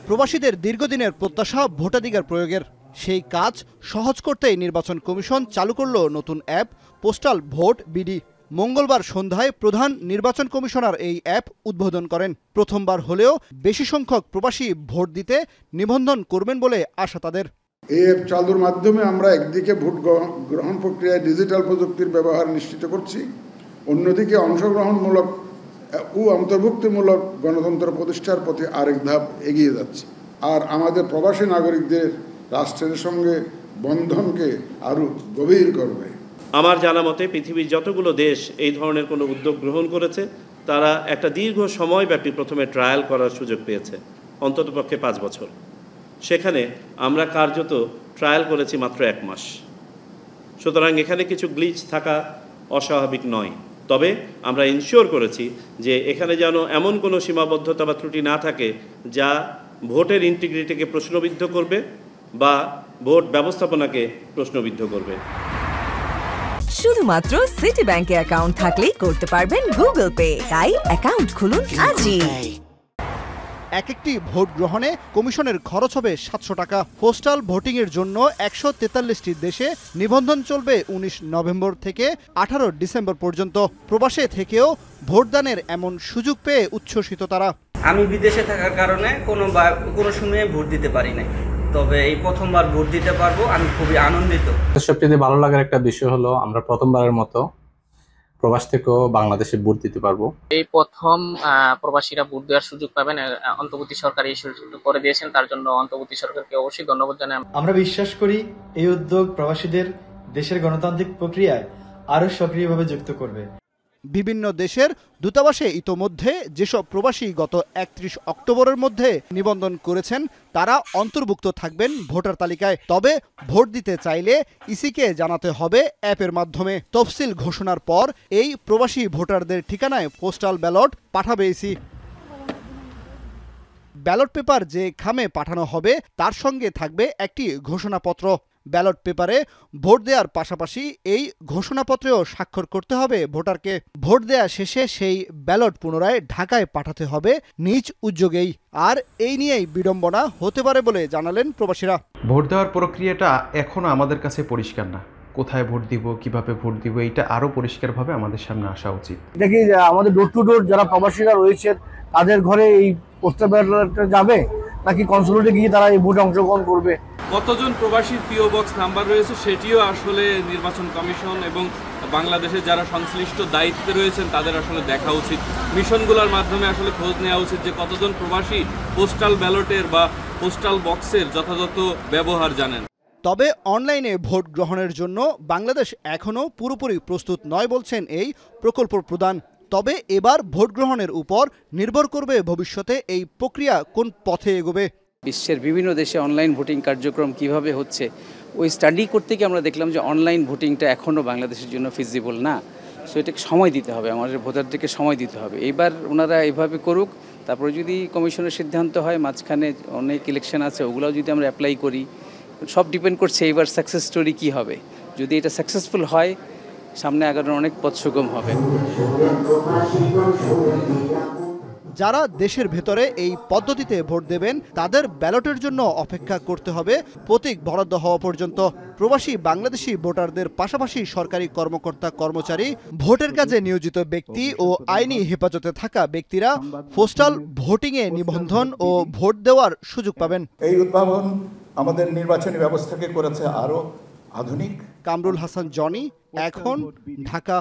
প্রবাসীদের দীর্ঘদিনের প্রত্যাশা ভোটাধিকার প্রয়োগের সেই কাজ সহজ করতেই নির্বাচন কমিশন চালু করল নতুন অ্যাপ পোস্টাল ভোট বিডি। মঙ্গলবার সন্ধ্যায় প্রধান নির্বাচন কমিশনার এই অ্যাপ উদ্বোধন করেন। প্রথমবার হলেও বেশি সংখ্যক প্রবাসী ভোট দিতে নিবন্ধন করবেন বলে আশা তাদের। এই অ্যাপ চালুর মাধ্যমে আমরা একদিকে ভোট গ্রহণ প্রক্রিয়ায় ডিজিটাল প্রযুক্তির ব্যবহার নিশ্চিত করছি, অন্যদিকে অংশগ্রহণমূলক ও অন্তর্ভুক্তিমূলক গণতন্ত্র প্রতিষ্ঠার পথে আরেক ধাপ এগিয়ে যাচ্ছে। আর আমাদের প্রবাসী নাগরিকদের রাষ্ট্রের সঙ্গে বন্ধনকে আরও গভীর করবে। আমার জানা মতে পৃথিবীর যতগুলো দেশ এই ধরনের কোনো উদ্যোগ গ্রহণ করেছে তারা একটা দীর্ঘ সময়ব্যাপী প্রথমে ট্রায়াল করার সুযোগ পেয়েছে, অন্ততপক্ষে 5 বছর। সেখানে আমরা কার্যত ট্রায়াল করেছি মাত্র 1 মাস। সুতরাং এখানে কিছু গ্লিচ থাকা অস্বাভাবিক নয়। তবে আমরা ইনশিওর করেছি যে এখানে যেন এমন কোনো সীমাবদ্ধতা বা ত্রুটি না থাকে যা ভোটের ইন্টিগ্রিটিকে প্রশ্নবিদ্ধ করবে বা ভোট ব্যবস্থাপনাকে প্রশ্নবিদ্ধ করবে। শুধুমাত্র সিটি ব্যাংকে অ্যাকাউন্ট থাকলেই করতে পারবেন গুগল পে। তাই অ্যাকাউন্ট খুলুন আজই। একটি ভোট গ্রহণে কমিশনের খরচ হবে 700 টাকা। পোস্টাল ভোটিংয়ের জন্য 143টি দেশে নিবন্ধন চলবে 19 নভেম্বর থেকে 18 ডিসেম্বর পর্যন্ত। প্রবাসে থেকেও ভোটদানের এমন সুযোগ পেয়ে উচ্ছ্বসিত তারা। আমি বিদেশে থাকার কারণে কোনো সময়ে ভোট দিতে পারি নাই, তবে এই প্রথমবার ভোট দিতে পারবো, আমি খুবই আনন্দিত। সবচেয়ে ভালো লাগার একটা বিষয় হলো আমরা প্রথমবারের মতো প্রবাস থেকেও বাংলাদেশে ভোট দিতে পারবো। এই প্রথম প্রবাসীরা ভোট দেওয়ার সুযোগ পাবেন। অন্তর্বর্তী সরকার এই সুযোগ করে দিয়েছেন, তার জন্য অন্তর্বর্তী সরকারকে অবশ্যই ধন্যবাদ জানাই। আমরা বিশ্বাস করি এই উদ্যোগ প্রবাসীদের দেশের গণতান্ত্রিক প্রক্রিয়ায় আরো সক্রিয়ভাবে যুক্ত করবে। বিভিন্ন দেশের দূতাবাসে ইতোমধ্যে যেসব প্রবাসী গত 31 অক্টোবরের মধ্যে নিবন্ধন করেছেন তারা অন্তর্ভুক্ত থাকবেন ভোটার তালিকায়। তবে ভোট দিতে চাইলে ইসিকে জানাতে হবে অ্যাপের মাধ্যমে। তফসিল ঘোষণার পর এই প্রবাসী ভোটারদের ঠিকানায় পোস্টাল ব্যালট পাঠাবে ইসি। ব্যালট পেপার যে খামে পাঠানো হবে তার সঙ্গে থাকবে একটি ঘোষণাপত্র। ব্যালট পেপারে ভোট দেওয়ার পাশাপাশি এই ঘোষণাপত্রেও স্বাক্ষর করতে হবে ভোটারকে। ভোট দেওয়া শেষে সেই ব্যালট পুনরায় ঢাকায় পাঠাতে হবে নিজ উদ্যোগেই। আর এই নিয়েই বিড়ম্বনা হতে পারে বলে জানালেন প্রবাসীরা। ভোট দেওয়ার প্রক্রিয়াটা এখনো আমাদের কাছে পরিষ্কার না। কোথায় ভোট দিব, কিভাবে ভোট দিব, এটা আরো পরিষ্কারভাবে আমাদের সামনে আসা উচিত। দেখি আমাদের ডোর টু ডোর যারা প্রবাসীরা রয়েছে তাদের ঘরে এই পোস্টাল ব্যালটটা যাবে নাকি কনসুলেটে গিয়ে তারা এই ভোটে অংশগ্রহণ করবে। কতজন প্রবাসীর পিও বক্স নাম্বার রয়েছে সেটিও আসলে নির্বাচন কমিশন এবং বাংলাদেশের যারা সংশ্লিষ্ট দায়িত্বে রয়েছেন তাদের আসলে দেখা উচিত। মিশনগুলোর মাধ্যমে আসলে খোঁজ নেওয়া উচিত যে কতজন প্রবাসী পোস্টাল ব্যালটের বা পোস্টাল বক্সের যথাযথ ব্যবহার জানেন। তবে অনলাইনে ভোট গ্রহণের জন্য বাংলাদেশ এখনও পুরোপুরি প্রস্তুত নয় বলছেন এই প্রকল্প প্রধান। তবে এবার ভোট গ্রহণের উপর নির্ভর করবে ভবিষ্যতে এই প্রক্রিয়া কোন পথে এগোবে। বিশ্বের বিভিন্ন দেশে অনলাইন ভোটিং কার্যক্রম কিভাবে হচ্ছে ওই স্টাডি করতে গিয়ে আমরা দেখলাম যে অনলাইন ভোটিংটা এখনও বাংলাদেশের জন্য ফিজিবল না। সো এটাকে সময় দিতে হবে, আমাদের ভোটারদেরকে সময় দিতে হবে। এইবার ওনারা এইভাবে করুক, তারপরে যদি কমিশনের সিদ্ধান্ত হয় মাঝখানে অনেক ইলেকশন আছে ওগুলোও যদি আমরা অ্যাপ্লাই করি, সব ডিপেন্ড করছে এইবার সাকসেস স্টোরি কী হবে। যদি এটা সাকসেসফুল হয় সামনে আগানোর অনেক পথ সুগম হবে। যারা দেশের ভেতরে এই পদ্ধতিতে ভোট দেবেন তাদের ব্যালটের জন্য অপেক্ষা করতে হবে প্রতীক বরাদ্দ হওয়া পর্যন্ত। প্রবাসী বাংলাদেশি ভোটারদের পাশাপাশি সরকারি কর্মকর্তা কর্মচারী, ভোটের কাজে নিয়োজিত ব্যক্তি ও আইনি হেফাজতে থাকা ব্যক্তিরা পোস্টাল ভোটিংয়ে নিবন্ধন ও ভোট দেওয়ার সুযোগ পাবেন। এই উদ্ভাবন আমাদের নির্বাচনী ব্যবস্থাকে করেছে আরো আধুনিক। কামরুল হাসান জনি, এখন, ঢাকা।